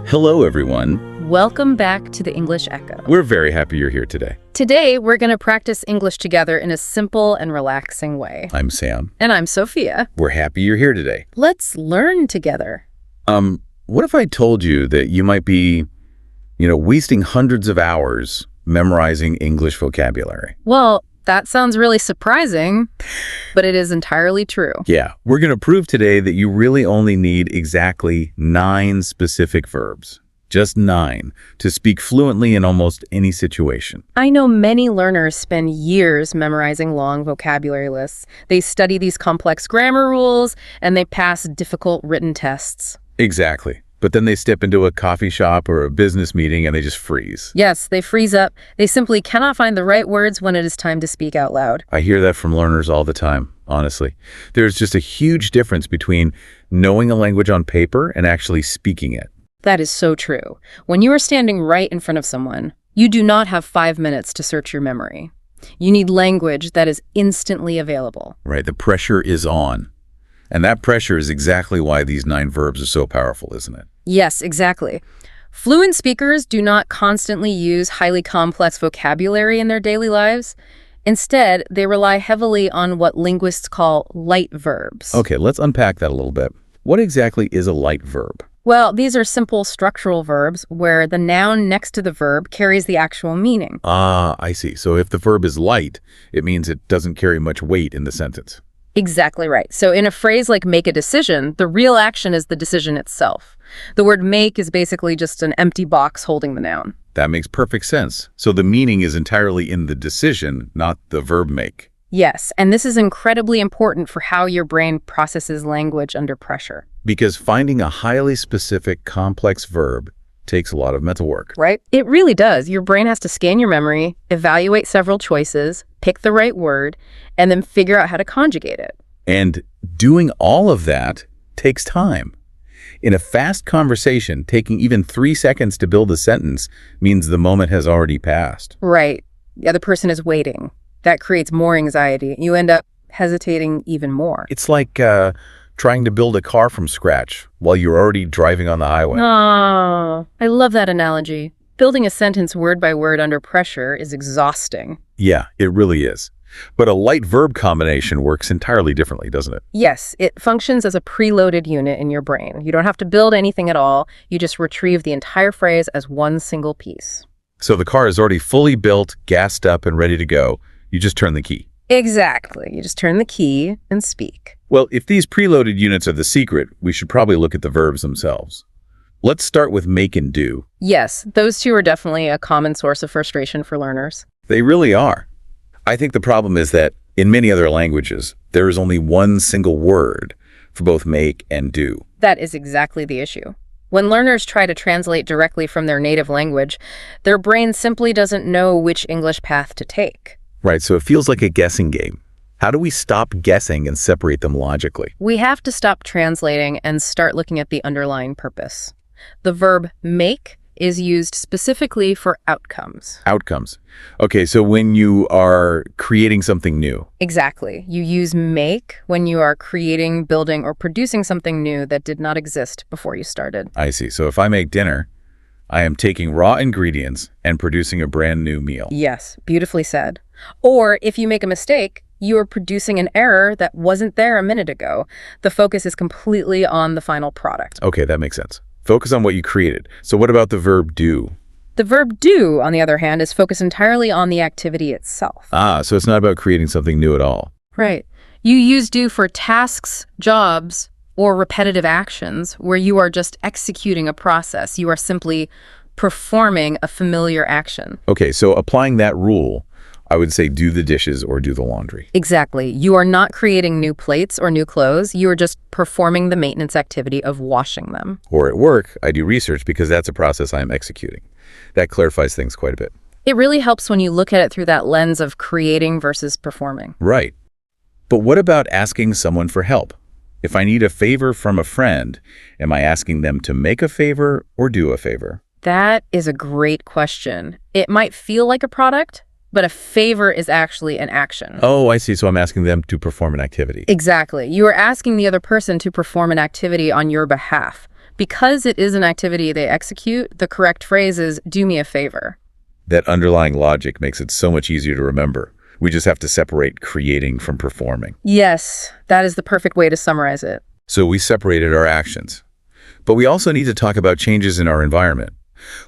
Hello, everyone. Welcome back to the English Echo. We're very happy you're here today. Today, we're going to practice English together in a simple and relaxing way. I'm Sam. And I'm Sophia. We're happy you're here today. Let's learn together. What if I told you that you might be, wasting hundreds of hours memorizing English vocabulary? Well, that sounds really surprising, but it is entirely true. Yeah, we're going to prove today that you really only need exactly 9 specific verbs. Just 9 to speak fluently in almost any situation. I know many learners spend years memorizing long vocabulary lists. They study these complex grammar rules, and they pass difficult written tests. Exactly. But then they step into a coffee shop or a business meeting and they just freeze. Yes, they freeze up. They simply cannot find the right words when it is time to speak out loud. I hear that from learners all the time, honestly. There's just a huge difference between knowing a language on paper and actually speaking it. That is so true. When you are standing right in front of someone, you do not have 5 minutes to search your memory. You need language that is instantly available. Right, the pressure is on. And that pressure is exactly why these 9 verbs are so powerful, isn't it? Yes, exactly. Fluent speakers do not constantly use highly complex vocabulary in their daily lives. Instead, they rely heavily on what linguists call light verbs. Okay, let's unpack that a little bit. What exactly is a light verb? Well, these are simple structural verbs where the noun next to the verb carries the actual meaning. Ah, I see. So if the verb is light, it means it doesn't carry much weight in the sentence. Exactly right. So in a phrase like make a decision, the real action is the decision itself. The word make is basically just an empty box holding the noun. That makes perfect sense. So the meaning is entirely in the decision, not the verb make. Yes, and this is incredibly important for how your brain processes language under pressure. Because finding a highly specific, complex verb takes a lot of mental work. Right? It really does. Your brain has to scan your memory, evaluate several choices, pick the right word, and then figure out how to conjugate it. And doing all of that takes time. In a fast conversation, taking even 3 seconds to build a sentence means the moment has already passed. Right. The other person is waiting. That creates more anxiety. You end up hesitating even more. It's like trying to build a car from scratch while you're already driving on the highway. Oh, I love that analogy. Building a sentence word by word under pressure is exhausting. Yeah, it really is. But a light verb combination works entirely differently, doesn't it? Yes, it functions as a preloaded unit in your brain. You don't have to build anything at all. You just retrieve the entire phrase as one single piece. So the car is already fully built, gassed up, and ready to go. You just turn the key. Exactly. You just turn the key and speak. Well, if these preloaded units are the secret, we should probably look at the verbs themselves. Let's start with make and do. Yes, those two are definitely a common source of frustration for learners. They really are. I think the problem is that in many other languages, there is only one single word for both make and do. That is exactly the issue. When learners try to translate directly from their native language, their brain simply doesn't know which English path to take. Right, so it feels like a guessing game. How do we stop guessing and separate them logically? We have to stop translating and start looking at the underlying purpose. The verb make is used specifically for outcomes. Outcomes. Okay, so when you are creating something new. Exactly. You use make when you are creating, building, or producing something new that did not exist before you started. I see. So if I make dinner, I am taking raw ingredients and producing a brand new meal. Yes, beautifully said. Or if you make a mistake, you are producing an error that wasn't there a minute ago. The focus is completely on the final product. Okay, that makes sense. Focus on what you created. So what about the verb do? The verb do, on the other hand, is focused entirely on the activity itself. Ah, so it's not about creating something new at all. Right. You use do for tasks, jobs, or repetitive actions where you are just executing a process. You are simply performing a familiar action. Okay, so applying that rule, I would say do the dishes or do the laundry. Exactly. You are not creating new plates or new clothes. You are just performing the maintenance activity of washing them. Or at work, I do research because that's a process I am executing. That clarifies things quite a bit. It really helps when you look at it through that lens of creating versus performing. Right. But what about asking someone for help? If I need a favor from a friend, am I asking them to make a favor or do a favor? That is a great question. It might feel like a product, but a favor is actually an action. Oh, I see. So I'm asking them to perform an activity. Exactly. You are asking the other person to perform an activity on your behalf. Because it is an activity they execute, the correct phrase is, do me a favor. That underlying logic makes it so much easier to remember. We just have to separate creating from performing. Yes, that is the perfect way to summarize it. So we separated our actions. But we also need to talk about changes in our environment.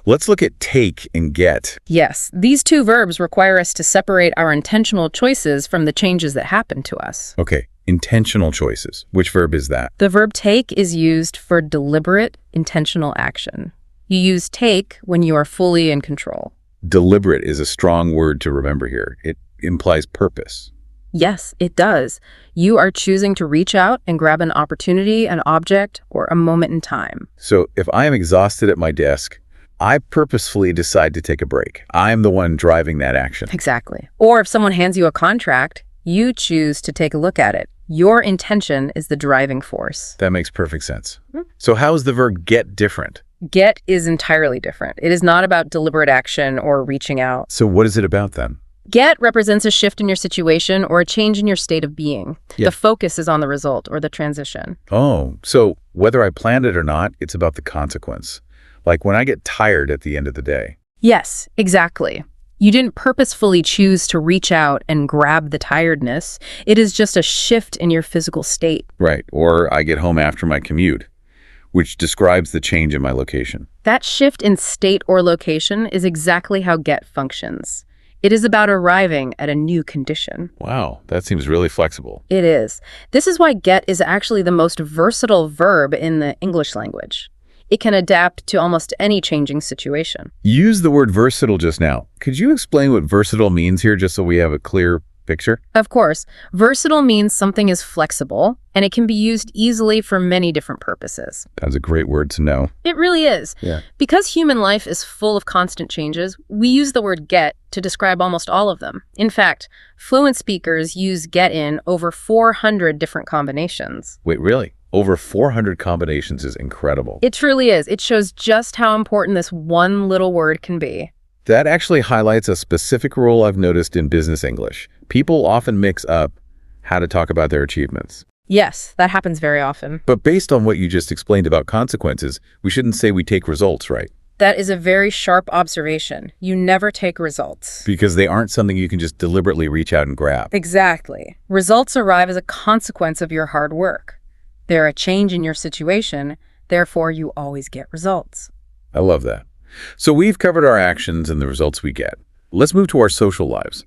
Let's look at take and get. Yes, these two verbs require us to separate our intentional choices from the changes that happen to us. Okay, intentional choices. Which verb is that? The verb take is used for deliberate, intentional action. You use take when you are fully in control. Deliberate is a strong word to remember here. It implies purpose. Yes, it does. You are choosing to reach out and grab an opportunity, an object, or a moment in time. So if I am exhausted at my desk, I purposefully decide to take a break. I'm the one driving that action. Exactly. Or if someone hands you a contract, you choose to take a look at it. Your intention is the driving force. That makes perfect sense. So how is the verb get different? Get is entirely different. It is not about deliberate action or reaching out. So what is it about then? Get represents a shift in your situation or a change in your state of being. Yeah. The focus is on the result or the transition. Oh, so whether I planned it or not, it's about the consequence. Like when I get tired at the end of the day. Yes, exactly. You didn't purposefully choose to reach out and grab the tiredness. It is just a shift in your physical state. Right. Or I get home after my commute, which describes the change in my location. That shift in state or location is exactly how get functions. It is about arriving at a new condition. Wow, that seems really flexible. It is. This is why get is actually the most versatile verb in the English language. It can adapt to almost any changing situation. You used the word versatile just now. Could you explain what versatile means here just so we have a clear picture? Of course, versatile means something is flexible, and it can be used easily for many different purposes. That's a great word to know. It really is. Yeah. Because human life is full of constant changes, we use the word get to describe almost all of them. In fact, fluent speakers use get in over 400 different combinations. Wait, really? Over 400 combinations is incredible. It truly is. It shows just how important this one little word can be. That actually highlights a specific rule I've noticed in business English. People often mix up how to talk about their achievements. Yes, that happens very often. But based on what you just explained about consequences, we shouldn't say we take results, right? That is a very sharp observation. You never take results. Because they aren't something you can just deliberately reach out and grab. Exactly. Results arrive as a consequence of your hard work. They're a change in your situation, therefore you always get results. I love that. So we've covered our actions and the results we get. Let's move to our social lives.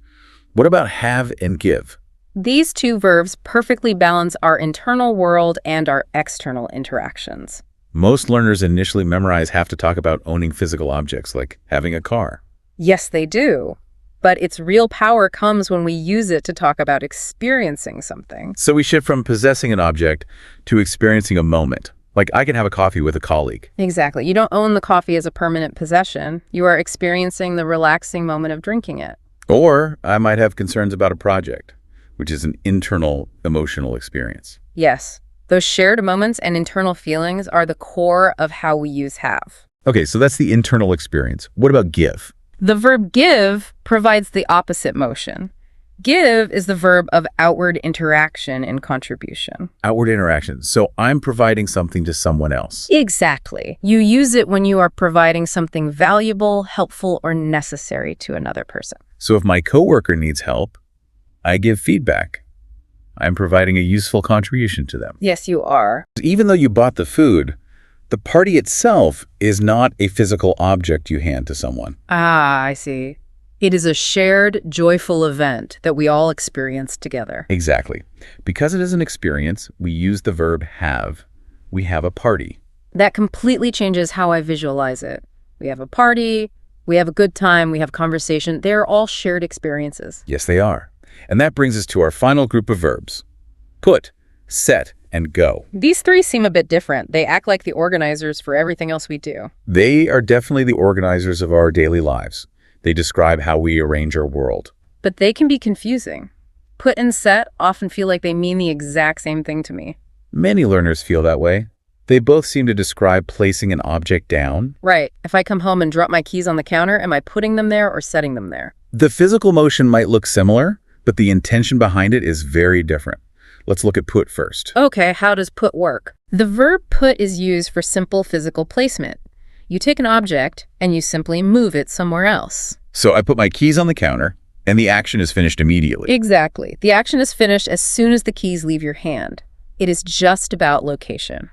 What about have and give? These two verbs perfectly balance our internal world and our external interactions. Most learners initially memorize have to talk about owning physical objects, like having a car. Yes, they do. But its real power comes when we use it to talk about experiencing something. So we shift from possessing an object to experiencing a moment. Like I can have a coffee with a colleague. Exactly. You don't own the coffee as a permanent possession. You are experiencing the relaxing moment of drinking it. Or I might have concerns about a project, which is an internal emotional experience. Yes. Those shared moments and internal feelings are the core of how we use have. Okay, so that's the internal experience. What about give? The verb give provides the opposite motion. Give is the verb of outward interaction and contribution. Outward interaction. So I'm providing something to someone else. Exactly. You use it when you are providing something valuable, helpful, or necessary to another person. So if my coworker needs help, I give feedback. I'm providing a useful contribution to them. Yes, you are. Even though you bought the food, the party itself is not a physical object you hand to someone. Ah, I see. It is a shared, joyful event that we all experience together. Exactly. Because it is an experience, we use the verb have. We have a party. That completely changes how I visualize it. We have a party, we have a good time, we have conversation. They're all shared experiences. Yes, they are. And that brings us to our final group of verbs. Put, set, and go. These three seem a bit different. They act like the organizers for everything else we do. They are definitely the organizers of our daily lives. They describe how we arrange our world. But they can be confusing. Put and set often feel like they mean the exact same thing to me. Many learners feel that way. They both seem to describe placing an object down. Right. If I come home and drop my keys on the counter, am I putting them there or setting them there? The physical motion might look similar, but the intention behind it is very different. Let's look at put first. Okay, how does put work? The verb put is used for simple physical placement. You take an object and you simply move it somewhere else. So I put my keys on the counter, and the action is finished immediately. Exactly. The action is finished as soon as the keys leave your hand. It is just about location.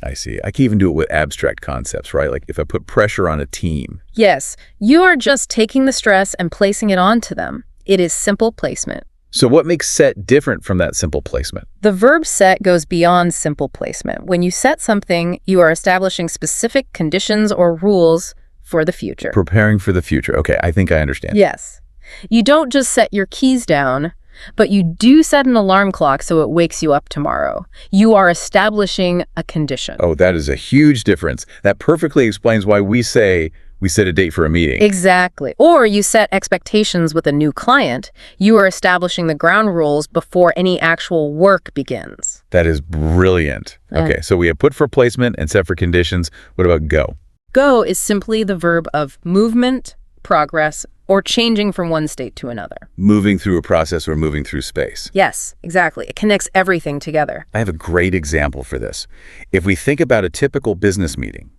I see. I can even do it with abstract concepts, right? Like if I put pressure on a team. Yes, you are just taking the stress and placing it onto them. It is simple placement. So what makes set different from that simple placement? The verb set goes beyond simple placement. When you set something, you are establishing specific conditions or rules for the future. Preparing for the future. Okay, I think I understand. Yes. You don't just set your keys down, but you do set an alarm clock so it wakes you up tomorrow. You are establishing a condition. Oh, that is a huge difference. That perfectly explains why we say we set a date for a meeting. Exactly. Or you set expectations with a new client. You are establishing the ground rules before any actual work begins. That is brilliant. Okay, so we have put for placement and set for conditions. What about go? Go is simply the verb of movement, progress, or changing from one state to another. Moving through a process or moving through space. Yes, exactly. It connects everything together. I have a great example for this. If we think about a typical business meeting,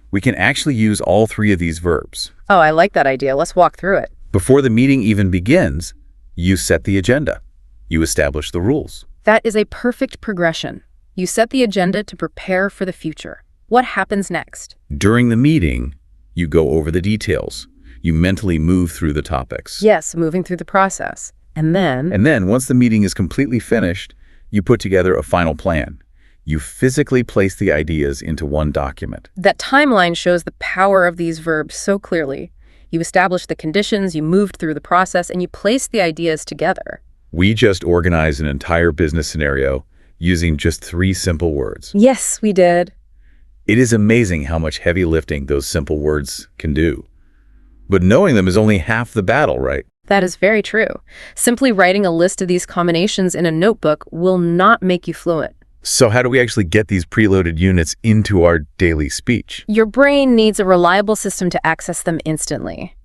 we can actually use all three of these verbs. Oh, I like that idea. Let's walk through it. Before the meeting even begins, you set the agenda. You establish the rules. That is a perfect progression. You set the agenda to prepare for the future. What happens next? During the meeting, you go over the details. You mentally move through the topics. Yes, moving through the process. And then, once the meeting is completely finished, you put together a final plan. You physically place the ideas into one document. That timeline shows the power of these verbs so clearly. You established the conditions, you moved through the process, and you placed the ideas together. We just organized an entire business scenario using just 3 simple words. Yes, we did. It is amazing how much heavy lifting those simple words can do. But knowing them is only half the battle, right? That is very true. Simply writing a list of these combinations in a notebook will not make you fluent. So how do we actually get these preloaded units into our daily speech? Your brain needs a reliable system to access them instantly.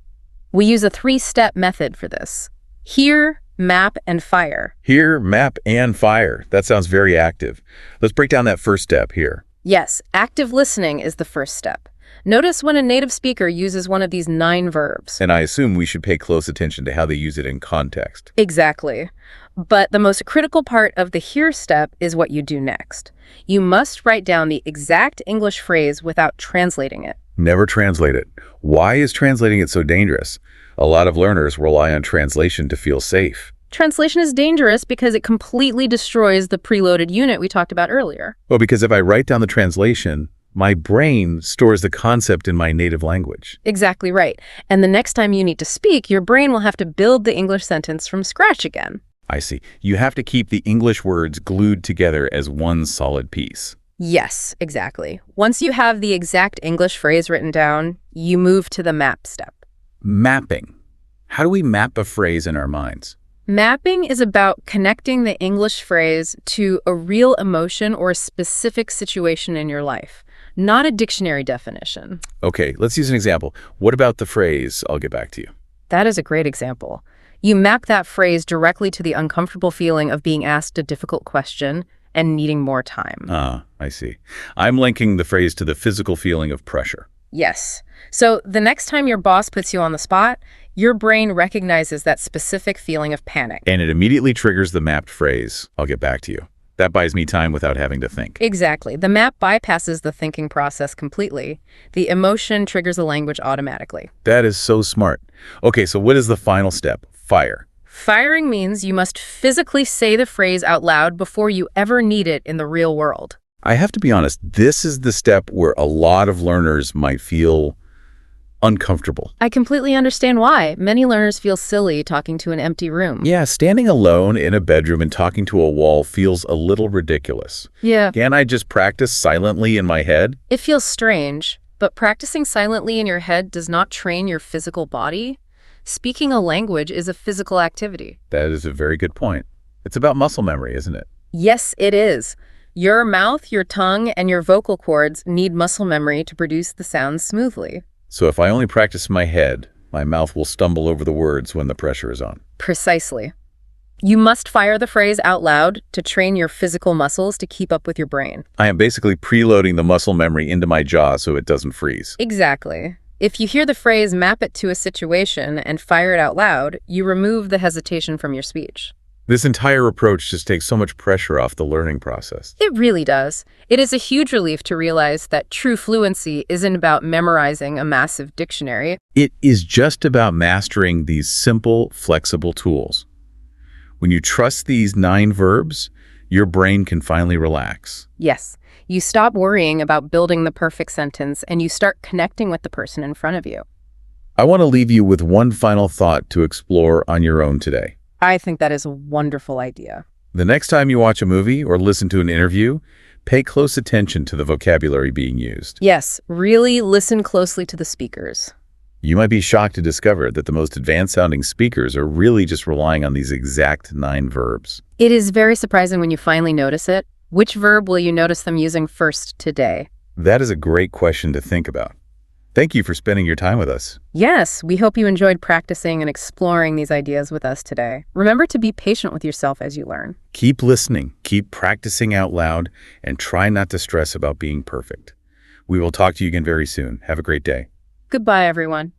We use a 3-step method for this. Hear, map, and fire. Hear, map, and fire. That sounds very active. Let's break down that first step here. Yes, active listening is the first step. Notice when a native speaker uses one of these 9 verbs. And I assume we should pay close attention to how they use it in context. Exactly. But the most critical part of the hear step is what you do next. You must write down the exact English phrase without translating it. Never translate it. Why is translating it so dangerous? A lot of learners rely on translation to feel safe. Translation is dangerous because it completely destroys the preloaded unit we talked about earlier. Well, because if I write down the translation, my brain stores the concept in my native language. Exactly right. And the next time you need to speak, your brain will have to build the English sentence from scratch again. I see. You have to keep the English words glued together as one solid piece. Yes, exactly. Once you have the exact English phrase written down, you move to the map step. Mapping. How do we map a phrase in our minds? Mapping is about connecting the English phrase to a real emotion or a specific situation in your life, not a dictionary definition. Okay, let's use an example. What about the phrase, "I'll get back to you"? That is a great example. You map that phrase directly to the uncomfortable feeling of being asked a difficult question and needing more time. Ah, I see. I'm linking the phrase to the physical feeling of pressure. Yes. So the next time your boss puts you on the spot, your brain recognizes that specific feeling of panic. And it immediately triggers the mapped phrase, "I'll get back to you." That buys me time without having to think. Exactly. The map bypasses the thinking process completely. The emotion triggers the language automatically. That is so smart. Okay, so what is the final step? Fire. Firing means you must physically say the phrase out loud before you ever need it in the real world. I have to be honest, this is the step where a lot of learners might feel uncomfortable. I completely understand why. Many learners feel silly talking to an empty room. Yeah, standing alone in a bedroom and talking to a wall feels a little ridiculous. Yeah. Can't I just practice silently in my head? It feels strange, but practicing silently in your head does not train your physical body. Speaking a language is a physical activity. That is a very good point. It's about muscle memory, isn't it? Yes, it is. Your mouth, your tongue, and your vocal cords need muscle memory to produce the sounds smoothly. So if I only practice in my head, my mouth will stumble over the words when the pressure is on. Precisely. You must fire the phrase out loud to train your physical muscles to keep up with your brain. I am basically preloading the muscle memory into my jaw so it doesn't freeze. Exactly. If you hear the phrase, map it to a situation and fire it out loud, you remove the hesitation from your speech. This entire approach just takes so much pressure off the learning process. It really does. It is a huge relief to realize that true fluency isn't about memorizing a massive dictionary. It is just about mastering these simple, flexible tools. When you trust these 9 verbs, your brain can finally relax. Yes, you stop worrying about building the perfect sentence and you start connecting with the person in front of you. I want to leave you with one final thought to explore on your own today. I think that is a wonderful idea. The next time you watch a movie or listen to an interview, pay close attention to the vocabulary being used. Yes, really listen closely to the speakers. You might be shocked to discover that the most advanced-sounding speakers are really just relying on these exact 9 verbs. It is very surprising when you finally notice it. Which verb will you notice them using first today? That is a great question to think about. Thank you for spending your time with us. Yes, we hope you enjoyed practicing and exploring these ideas with us today. Remember to be patient with yourself as you learn. Keep listening, keep practicing out loud, and try not to stress about being perfect. We will talk to you again very soon. Have a great day. Goodbye, everyone.